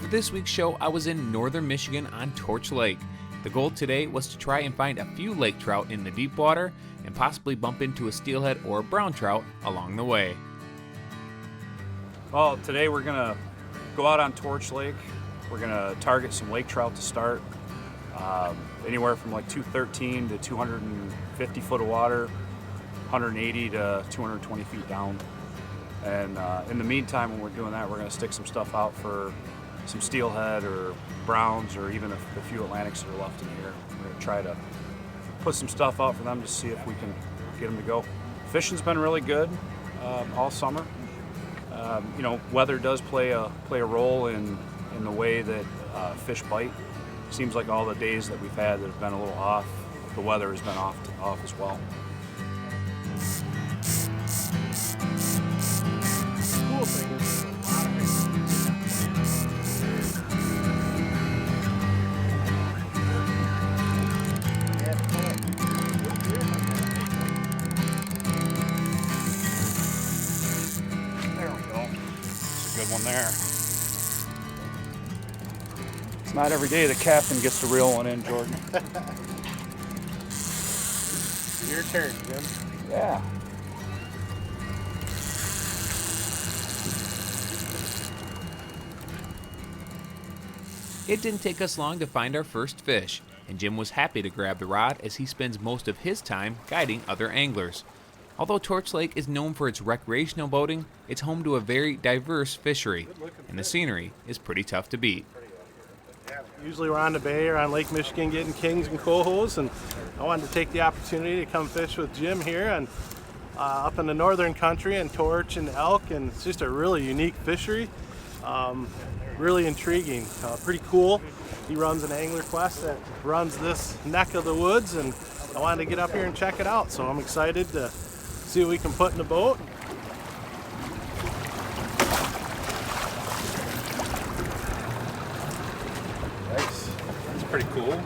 For this week's show, I was in northern Michigan on Torch Lake. The goal today was to try and find a few lake trout in the deep water and possibly bump into a steelhead or a brown trout along the way. Well, today we're gonna go out on Torch Lake. We're gonna target some lake trout to start. Anywhere from like 213 to 250 foot of water, 180 to 220 feet down. And in the meantime, when we're doing that, we're going to stick some stuff out for some steelhead or browns or even the few Atlantics that are left in here. We're going to try to put some stuff out for them to see if we can get them to go. Fishing's been really good all summer. You know, weather does play a role in the way that fish bite. Seems like all the days that we've had that have been a little off, the weather has been off as well. Cool thing is There we go. That's a good one there. It's not every day the captain gets to reel one in, Jordan. your turn, Jim. Yeah. It didn't take us long to find our first fish, and Jim was happy to grab the rod as he spends most of his time guiding other anglers. Although Torch Lake is known for its recreational boating, it's home to a very diverse fishery, and the scenery is pretty tough to beat. Usually we're on the bay or on Lake Michigan getting kings and cohos, and I wanted to take the opportunity to come fish with Jim here and up in the northern country and torch and elk, and it's just a really unique fishery. Really intriguing, pretty cool. He runs an Angler Qwest that runs this neck of the woods, and I wanted to get up here and check it out, so I'm excited to see what we can put in the boat. Nice. That's pretty cool.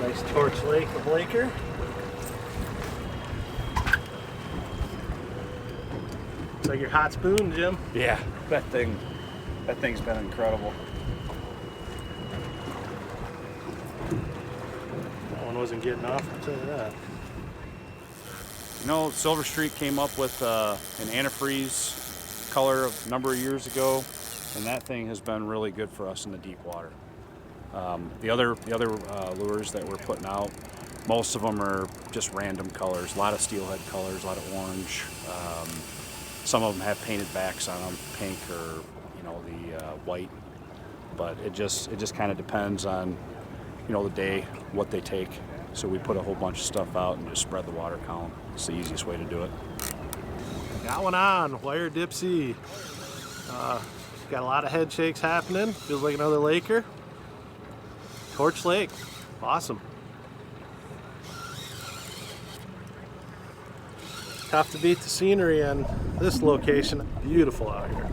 Nice Torch Lake of Laker. Looks like your hot spoon, Jim. Yeah, that thing's been incredible. That one wasn't getting off, I'll tell you that. You know, Silver Streak came up with an antifreeze color a number of years ago, and that thing has been really good for us in the deep water. The other lures that we're putting out, most of them are just random colors. A lot of steelhead colors, a lot of orange. Some of them have painted backs on them, pink or the white. But it just kind of depends on the day, what they take. So we put a whole bunch of stuff out and just spread the water count. It's the easiest way to do it. Got one on, wire dipsy. Got a lot of head shakes happening. Feels like another Laker. Torch Lake, awesome. Tough to beat the scenery on this location. Beautiful out here.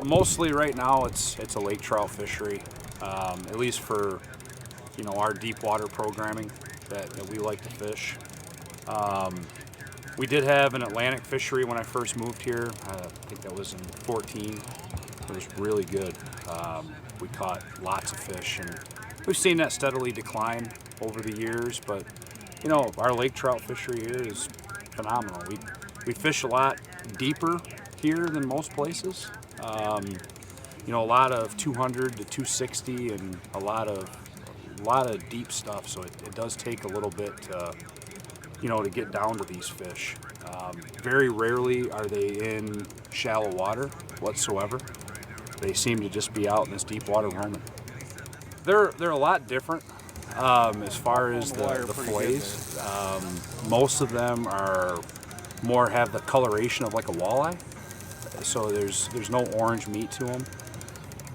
Mostly right now it's a lake trout fishery, at least for our deep water programming that we like to fish. We did have an Atlantic fishery when I first moved here. I think that was in 14. It was really good. We caught lots of fish, and we've seen that steadily decline over the years, but our lake trout fishery here is phenomenal. We fish a lot deeper here than most places. A lot of 200 to 260 and a lot of deep stuff, so it does take a little bit to get down to these fish. Very rarely are they in shallow water whatsoever. They seem to just be out in this deep water roaming. They're a lot different as far as the fillets. Most of them have the coloration of like a walleye. So there's no orange meat to them.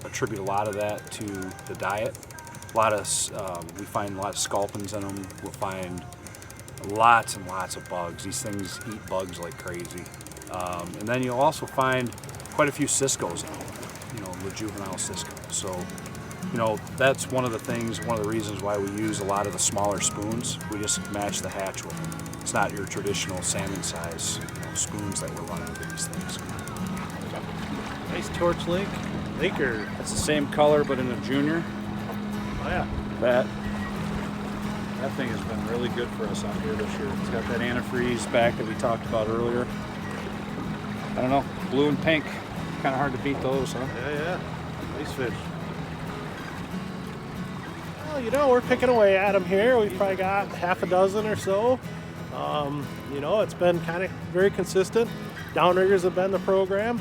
Attribute a lot of that to the diet. We find a lot of sculpins in them. We'll find lots and lots of bugs. These things eat bugs like crazy. And then you'll also find quite a few ciscos in them, the juvenile cisco. So, that's one of the reasons why we use a lot of the smaller spoons. We just match the hatch with them. It's not your traditional salmon size spoons that we're running with these things. Nice Torch Lake Laker. It's the same color, but in a junior. Oh yeah. That thing has been really good for us out here this year. It's got that antifreeze back that we talked about earlier. I don't know, blue and pink. Kind of hard to beat those, huh? Yeah. Nice fish. Well, you know, we're picking away at them here. We've probably got half a dozen or so. You know, it's been kind of very consistent. Downriggers have been the program.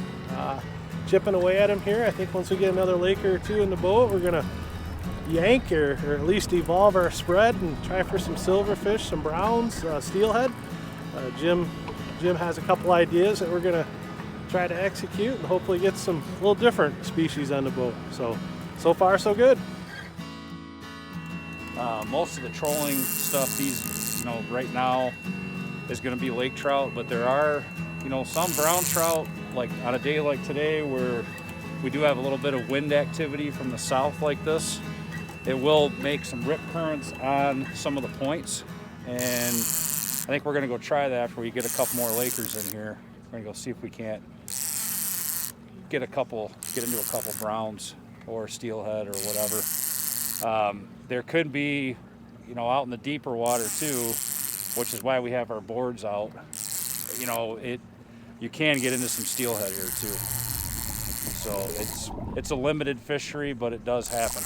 Chipping away at them here. I think once we get another laker or two in the boat, we're gonna yank or at least evolve our spread and try for some silverfish, some browns, steelhead. Jim has a couple ideas that we're gonna try to execute and hopefully get some little different species on the boat. So far so good. Most of the trolling stuff right now is going to be lake trout, but there are, some brown trout, like on a day like today where we do have a little bit of wind activity from the south like this. It will make some rip currents on some of the points, and I think we're going to go try that after we get a couple more lakers in here. We're going to go see if we can't get into a couple browns or steelhead or whatever. There could be, out in the deeper water too, which is why we have our boards out. You can get into some steelhead here too. So it's a limited fishery, but it does happen.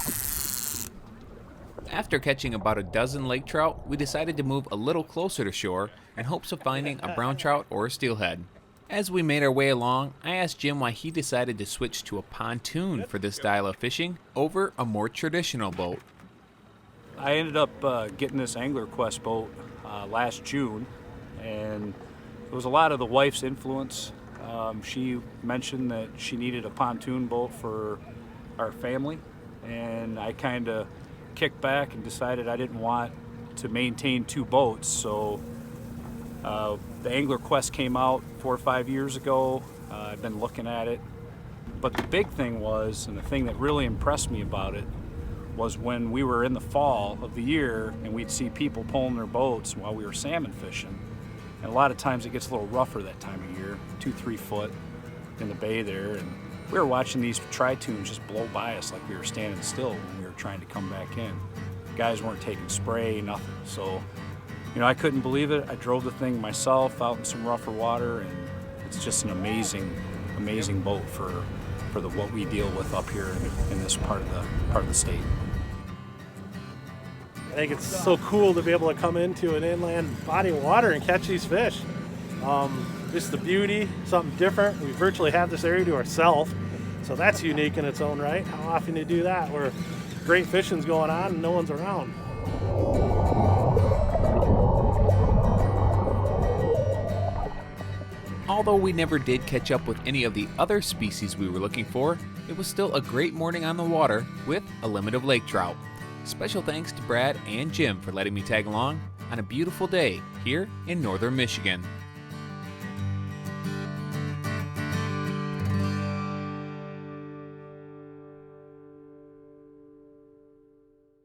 After catching about a dozen lake trout, we decided to move a little closer to shore in hopes of finding a brown trout or a steelhead. As we made our way along, I asked Jim why he decided to switch to a pontoon for this style of fishing over a more traditional boat. I ended up getting this Angler Qwest boat last June, and it was a lot of the wife's influence. She mentioned that she needed a pontoon boat for our family, and I kind of kicked back and decided I didn't want to maintain two boats, so the Angler Qwest came out 4 or 5 years ago. I've been looking at it, but the big thing was, and the thing that really impressed me about it, was when we were in the fall of the year and we'd see people pulling their boats while we were salmon fishing. And a lot of times it gets a little rougher that time of year, 2-3 foot in the bay there, and we were watching these tritoons just blow by us like we were standing still when we were trying to come back in. Guys weren't taking spray, nothing. So, I couldn't believe it. I drove the thing myself out in some rougher water, and it's just an amazing boat for what we deal with up here in this part of the state. I think it's so cool to be able to come into an inland body of water and catch these fish. Just the beauty, something different. We virtually have this area to ourselves, so that's unique in its own right. How often do you do that where great fishing's going on and no one's around? Although we never did catch up with any of the other species we were looking for, it was still a great morning on the water with a limit of lake trout. Special thanks to Brad and Jim for letting me tag along on a beautiful day here in northern Michigan.